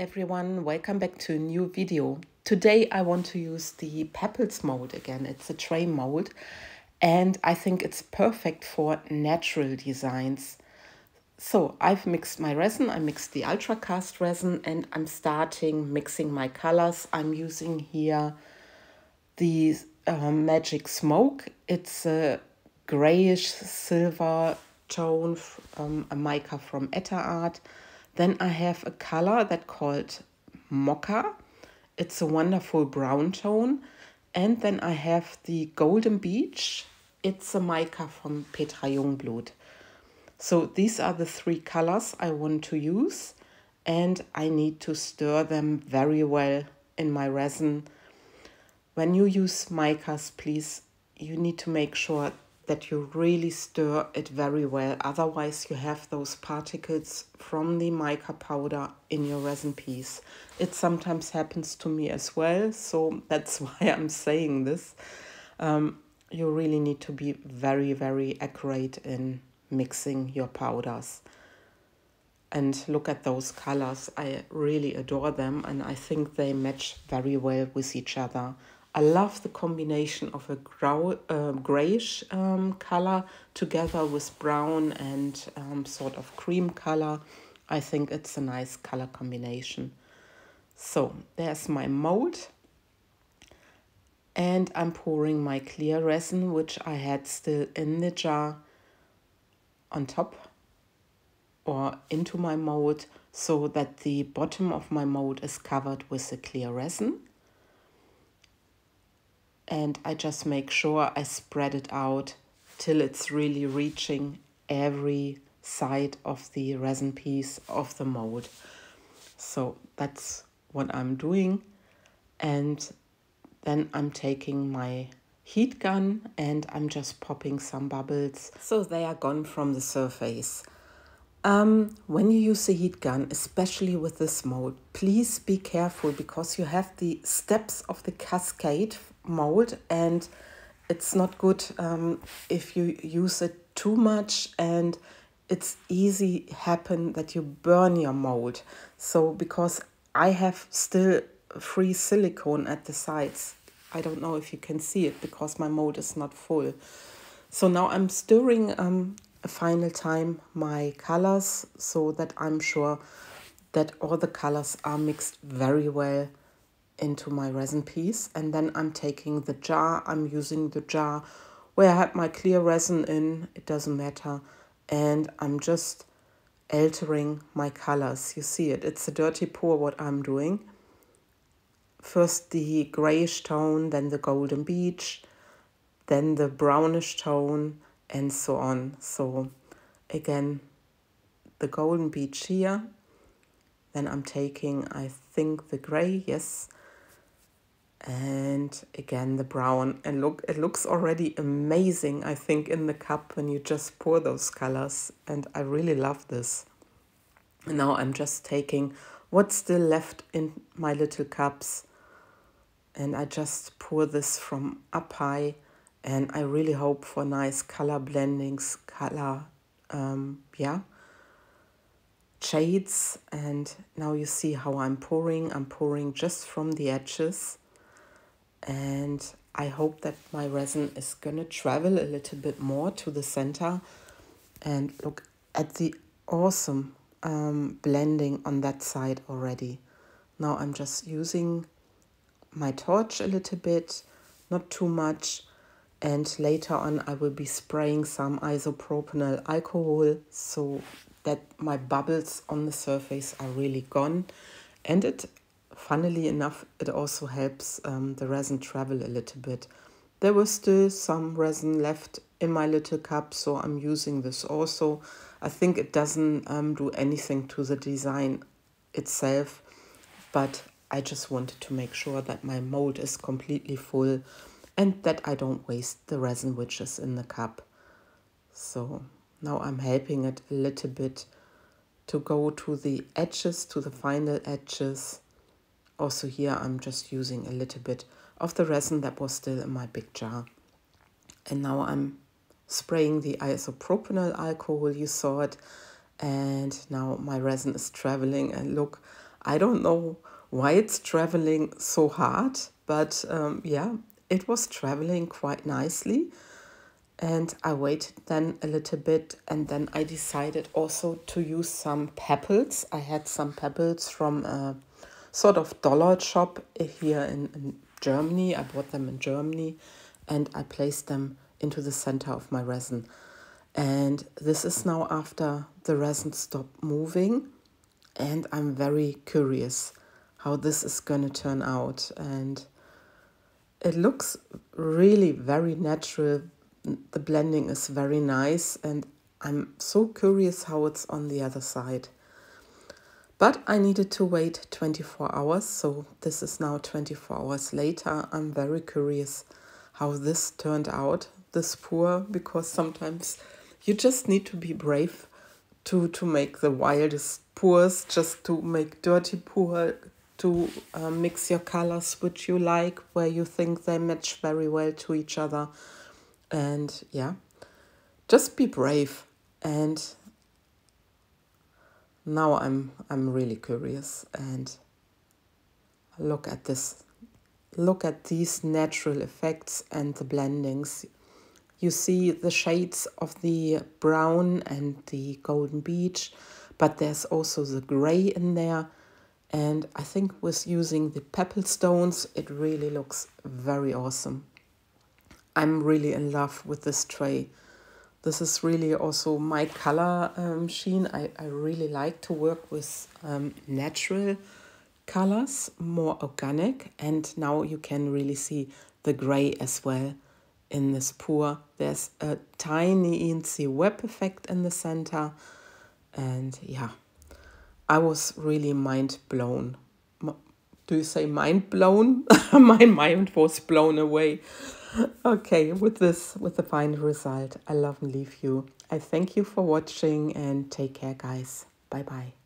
everyone, welcome back to a new video. Today I want to use the Pepples mold again. It's a tray mold and I think it's perfect for natural designs. So I've mixed my resin, I mixed the ultra cast resin and I'm starting mixing my colors. I'm using here the Magic Smoke. It's a grayish silver tone, a mica from Etta Art. Then I have a color that called Mocha. It's a wonderful brown tone. And then I have the Golden Beach. It's a mica from Petra Jungblut. So these are the three colors I want to use. And I need to stir them very well in my resin. When you use micas, please, you need to make sure that you really stir it very well. Otherwise, you have those particles from the mica powder in your resin piece. It sometimes happens to me as well, so that's why I'm saying this. You really need to be very, very accurate in mixing your powders. And look at those colors. I really adore them, and I think they match very well with each other. I love the combination of a grayish color together with brown and sort of cream color. I think it's a nice color combination. So there's my mold. And I'm pouring my clear resin, which I had still in the jar, on top or into my mold, so that the bottom of my mold is covered with the clear resin. And I just make sure I spread it out till it's really reaching every side of the resin piece of the mold. So that's what I'm doing. And then I'm taking my heat gun and I'm just popping some bubbles so they are gone from the surface. When you use the heat gun, especially with this mold, please be careful because you have the steps of the Cascade mold and it's not good if you use it too much, and it's easy happen that you burn your mold. So because I have still free silicone at the sides, I don't know if you can see it because my mold is not full. So now I'm stirring a final time my colors so that I'm sure that all the colors are mixed very well into my resin piece. And then I'm taking the jar, I'm using the jar where I had my clear resin in, it doesn't matter, and I'm just altering my colors. You see it, it's a dirty pour what I'm doing. First the grayish tone, then the Golden Beach, then the brownish tone, and so on. So again, the Golden Beach here, then I'm taking, I think, the gray, yes, and again the brown. And look, it looks already amazing, I think, in the cup when you just pour those colors, and I really love this. And now I'm just taking what's still left in my little cups and I just pour this from up high. And I really hope for nice color blendings, shades. And now you see how I'm pouring. I'm pouring just from the edges. And I hope that my resin is going to travel a little bit more to the center. And look at the awesome blending on that side already. Now I'm just using my torch a little bit, not too much. And later on I will be spraying some isopropyl alcohol so that my bubbles on the surface are really gone. And it, funnily enough, it also helps the resin travel a little bit. There was still some resin left in my little cup, so I'm using this also. I think it doesn't do anything to the design itself, but I just wanted to make sure that my mold is completely full and that I don't waste the resin which is in the cup. So now I'm helping it a little bit to go to the edges, to the final edges. Also here I'm just using a little bit of the resin that was still in my big jar. And now I'm spraying the isopropyl alcohol, you saw it. And now my resin is traveling, and look, I don't know why it's traveling so hard, but yeah, it was traveling quite nicely. And I waited then a little bit, and then I decided also to use some pebbles. I had some pebbles from a sort of dollar shop here in Germany. I bought them in Germany, and I placed them into the center of my resin. And this is now after the resin stopped moving, and I'm very curious how this is going to turn out. And it looks really very natural. The blending is very nice, and I'm so curious how it's on the other side. But I needed to wait 24 hours, so this is now 24 hours later. I'm very curious how this turned out, this pour, because sometimes you just need to be brave to make the wildest pours, just to make dirty pour, to mix your colors which you like, where you think they match very well to each other. And yeah, just be brave. And now I'm really curious, and look at this. Look at these natural effects and the blendings. You see the shades of the brown and the golden beach, but there's also the gray in there. And I think with using the pepple stones, it really looks very awesome. I'm really in love with this tray. This is really also my color scheme. I really like to work with natural colors, more organic. And now you can really see the gray as well in this pour. There's a tiny teensy web effect in the center. And yeah, I was really mind blown. Do you say mind blown? My mind was blown away. Okay, with the final result, I love and leave you. I thank you for watching, and take care, guys. Bye bye.